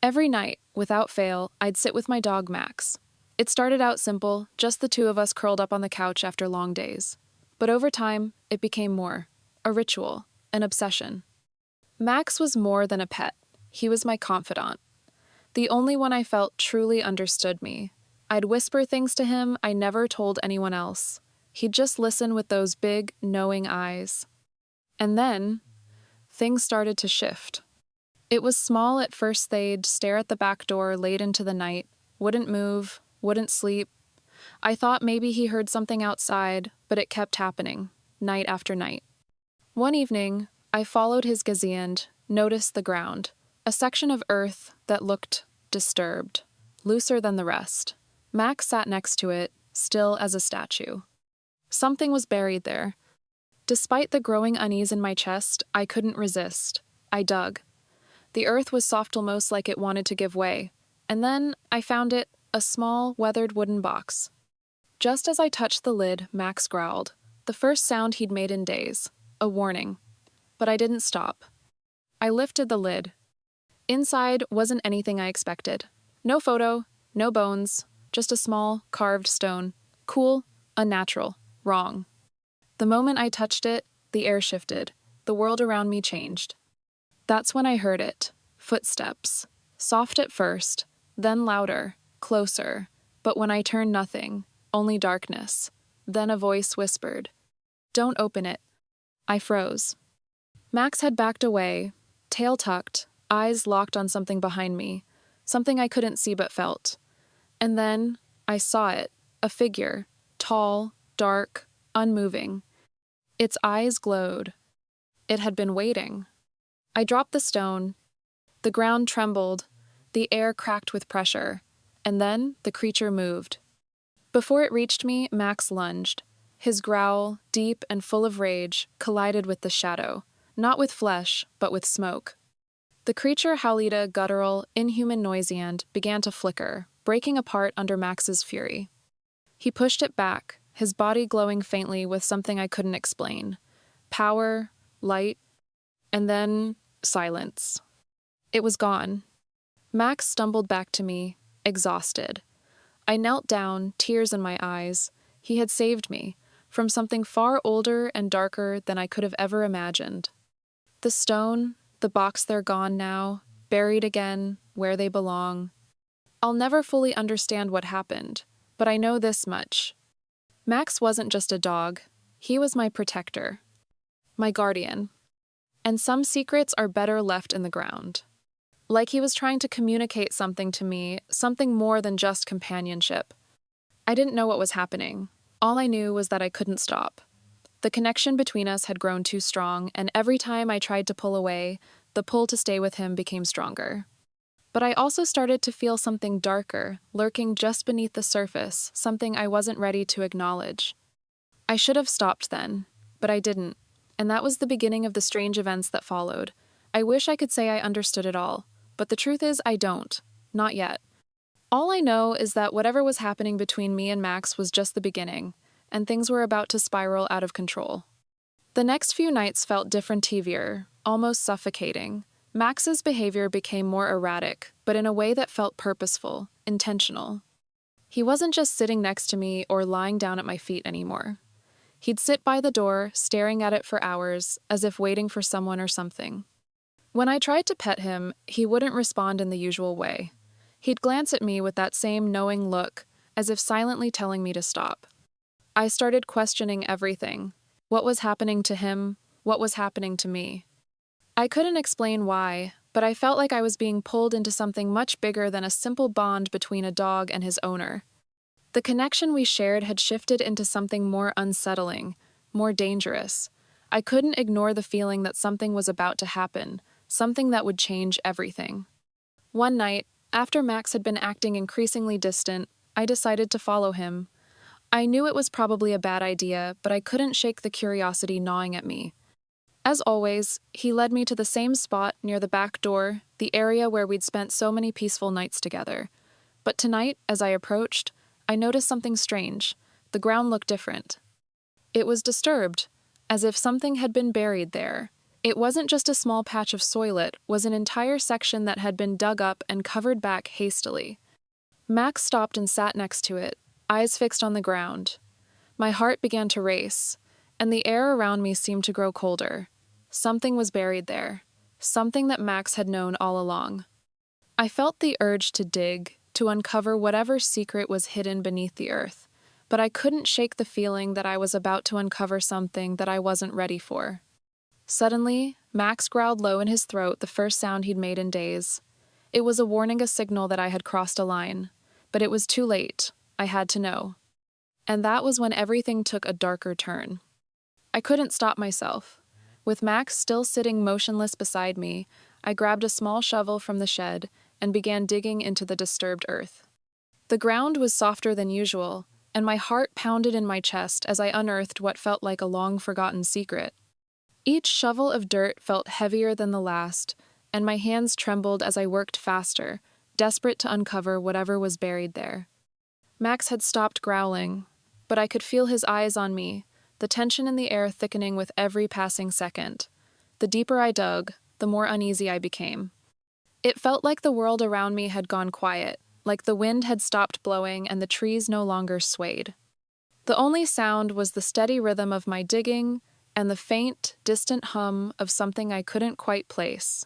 Every night, without fail, I'd sit with my dog Max. It started out simple, just the two of us curled up on the couch after long days. But over time, it became more. A ritual, an obsession. Max was more than a pet. He was my confidant. The only one I felt truly understood me. I'd whisper things to him I never told anyone else. He'd just listen with those big, knowing eyes. And then, things started to shift. It was small at first. They'd stare at the back door late into the night, wouldn't move, wouldn't sleep. I thought maybe he heard something outside, but it kept happening, night after night. One evening, I followed his gaze and noticed the ground, a section of earth that looked disturbed, looser than the rest. Max sat next to it, still as a statue. Something was buried there. Despite the growing unease in my chest, I couldn't resist. I dug. The earth was soft, almost like it wanted to give way. And then I found it, a small, weathered wooden box. Just as I touched the lid, Max growled, the first sound he'd made in days, a warning. But I didn't stop. I lifted the lid. Inside wasn't anything I expected. No photo, no bones, just a small, carved stone. Cool, unnatural, wrong. The moment I touched it, the air shifted. The world around me changed. That's when I heard it. Footsteps. Soft at first, then louder, closer. But when I turned, nothing, only darkness. Then a voice whispered, "Don't open it." I froze. Max had backed away, tail tucked, eyes locked on something behind me, something I couldn't see but felt. And then I saw it, a figure, tall, dark, unmoving. Its eyes glowed. It had been waiting. I dropped the stone. The ground trembled. The air cracked with pressure. And then the creature moved. Before it reached me, Max lunged. His growl, deep and full of rage, collided with the shadow, not with flesh, but with smoke. The creature howled a guttural, inhuman noise and began to flicker, breaking apart under Max's fury. He pushed it back, his body glowing faintly with something I couldn't explain. Power, light, and then silence. It was gone. Max stumbled back to me, exhausted. I knelt down, tears in my eyes. He had saved me from something far older and darker than I could have ever imagined. The stone, the box, they're gone now, buried again, where they belong. I'll never fully understand what happened, but I know this much. Max wasn't just a dog. He was my protector, my guardian. And some secrets are better left in the ground. Like he was trying to communicate something to me, something more than just companionship. I didn't know what was happening. All I knew was that I couldn't stop. The connection between us had grown too strong, and every time I tried to pull away, the pull to stay with him became stronger. But I also started to feel something darker, lurking just beneath the surface, something I wasn't ready to acknowledge. I should have stopped then, but I didn't, and that was the beginning of the strange events that followed. I wish I could say I understood it all, but the truth is I don't. Not yet. All I know is that whatever was happening between me and Max was just the beginning, and things were about to spiral out of control. The next few nights felt different, heavier, almost suffocating. Max's behavior became more erratic, but in a way that felt purposeful, intentional. He wasn't just sitting next to me or lying down at my feet anymore. He'd sit by the door, staring at it for hours, as if waiting for someone or something. When I tried to pet him, he wouldn't respond in the usual way. He'd glance at me with that same knowing look, as if silently telling me to stop. I started questioning everything. What was happening to him? What was happening to me? I couldn't explain why, but I felt like I was being pulled into something much bigger than a simple bond between a dog and his owner. The connection we shared had shifted into something more unsettling, more dangerous. I couldn't ignore the feeling that something was about to happen, something that would change everything. One night, after Max had been acting increasingly distant, I decided to follow him. I knew it was probably a bad idea, but I couldn't shake the curiosity gnawing at me. As always, he led me to the same spot near the back door, the area where we'd spent so many peaceful nights together. But tonight, as I approached, I noticed something strange. The ground looked different. It was disturbed, as if something had been buried there, It wasn't just a small patch of soil, it was an entire section that had been dug up and covered back hastily. Max stopped and sat next to it, eyes fixed on the ground. My heart began to race, and the air around me seemed to grow colder. Something was buried there, something that Max had known all along. I felt the urge to dig, to uncover whatever secret was hidden beneath the earth, but I couldn't shake the feeling that I was about to uncover something that I wasn't ready for. Suddenly, Max growled low in his throat, the first sound he'd made in days. It was a warning, a signal that I had crossed a line, but it was too late. I had to know. And that was when everything took a darker turn. I couldn't stop myself. With Max still sitting motionless beside me, I grabbed a small shovel from the shed and began digging into the disturbed earth. The ground was softer than usual, and my heart pounded in my chest as I unearthed what felt like a long-forgotten secret. Each shovel of dirt felt heavier than the last, and my hands trembled as I worked faster, desperate to uncover whatever was buried there. Max had stopped growling, but I could feel his eyes on me, the tension in the air thickening with every passing second. The deeper I dug, the more uneasy I became. It felt like the world around me had gone quiet, like the wind had stopped blowing and the trees no longer swayed. The only sound was the steady rhythm of my digging and the faint, distant hum of something I couldn't quite place.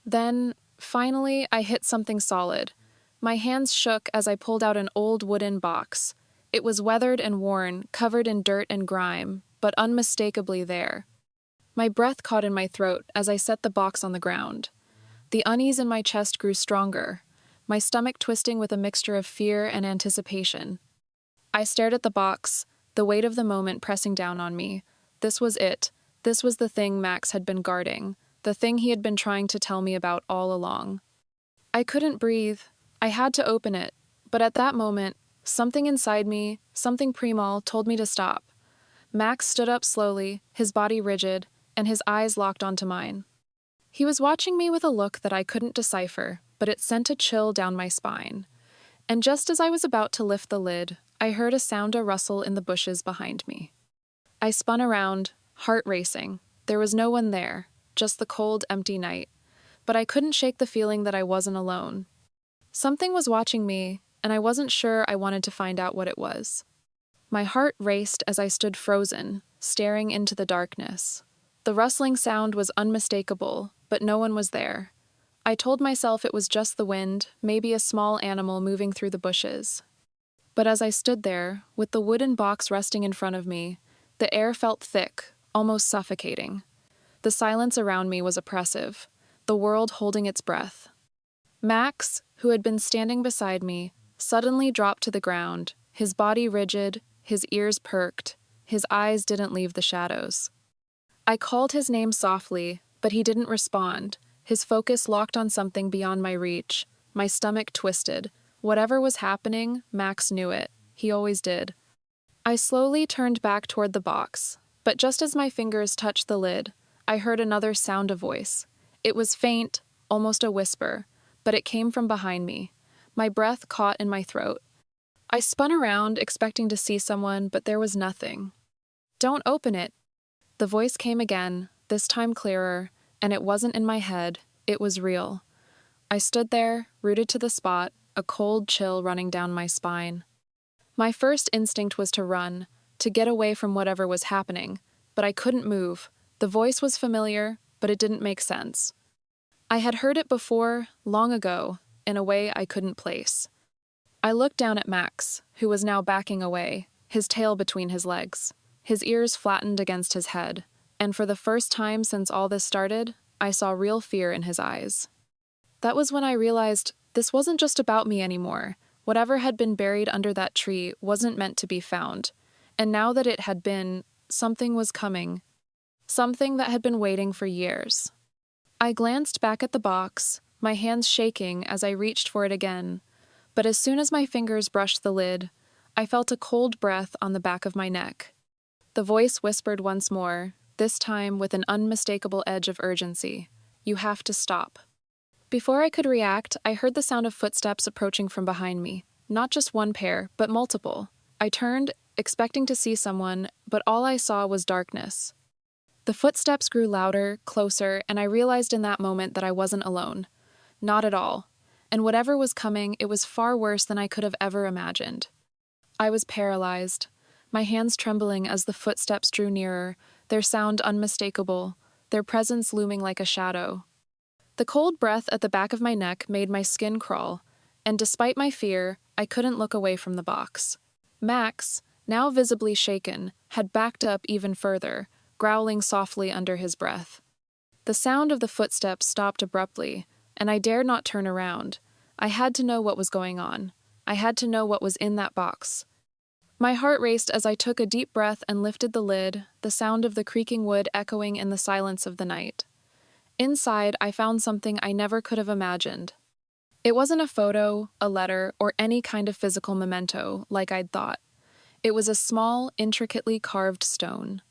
Then, finally, I hit something solid. My hands shook as I pulled out an old wooden box. It was weathered and worn, covered in dirt and grime, but unmistakably there. My breath caught in my throat as I set the box on the ground. The unease in my chest grew stronger, my stomach twisting with a mixture of fear and anticipation. I stared at the box, the weight of the moment pressing down on me. This was it. This was the thing Max had been guarding, the thing he had been trying to tell me about all along. I couldn't breathe. I had to open it, but at that moment, something inside me, something primal, told me to stop. Max stood up slowly, his body rigid, and his eyes locked onto mine. He was watching me with a look that I couldn't decipher, but it sent a chill down my spine. And just as I was about to lift the lid, I heard a rustle in the bushes behind me. I spun around, heart racing. There was no one there, just the cold, empty night. But I couldn't shake the feeling that I wasn't alone. Something was watching me, and I wasn't sure I wanted to find out what it was. My heart raced as I stood frozen, staring into the darkness. The rustling sound was unmistakable, but no one was there. I told myself it was just the wind, maybe a small animal moving through the bushes. But as I stood there, with the wooden box resting in front of me, the air felt thick, almost suffocating. The silence around me was oppressive, the world holding its breath. Max, who had been standing beside me, suddenly dropped to the ground, his body rigid, his ears perked, his eyes didn't leave the shadows. I called his name softly, but he didn't respond, his focus locked on something beyond my reach. My stomach twisted. Whatever was happening, Max knew it. He always did. I slowly turned back toward the box, but just as my fingers touched the lid, I heard another sound, a voice. It was faint, almost a whisper, but it came from behind me. My breath caught in my throat. I spun around, expecting to see someone, but there was nothing. "Don't open it." The voice came again, this time clearer, and it wasn't in my head, it was real. I stood there, rooted to the spot, a cold chill running down my spine. My first instinct was to run, to get away from whatever was happening, but I couldn't move. The voice was familiar, but it didn't make sense. I had heard it before, long ago, in a way I couldn't place. I looked down at Max, who was now backing away, his tail between his legs, his ears flattened against his head, and for the first time since all this started, I saw real fear in his eyes. That was when I realized this wasn't just about me anymore. Whatever had been buried under that tree wasn't meant to be found, and now that it had been, something was coming. Something that had been waiting for years. I glanced back at the box, my hands shaking as I reached for it again, but as soon as my fingers brushed the lid, I felt a cold breath on the back of my neck. The voice whispered once more, this time with an unmistakable edge of urgency. "You have to stop." Before I could react, I heard the sound of footsteps approaching from behind me. Not just one pair, but multiple. I turned, expecting to see someone, but all I saw was darkness. The footsteps grew louder, closer, and I realized in that moment that I wasn't alone. Not at all. And whatever was coming, it was far worse than I could have ever imagined. I was paralyzed, my hands trembling as the footsteps drew nearer, their sound unmistakable, their presence looming like a shadow. The cold breath at the back of my neck made my skin crawl, and despite my fear, I couldn't look away from the box. Max, now visibly shaken, had backed up even further, growling softly under his breath. The sound of the footsteps stopped abruptly, and I dared not turn around. I had to know what was going on. I had to know what was in that box. My heart raced as I took a deep breath and lifted the lid, the sound of the creaking wood echoing in the silence of the night. Inside, I found something I never could have imagined. It wasn't a photo, a letter, or any kind of physical memento, like I'd thought. It was a small, intricately carved stone.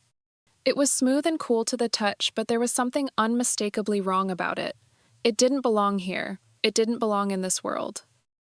It was smooth and cool to the touch, but there was something unmistakably wrong about it. It didn't belong here. It didn't belong in this world.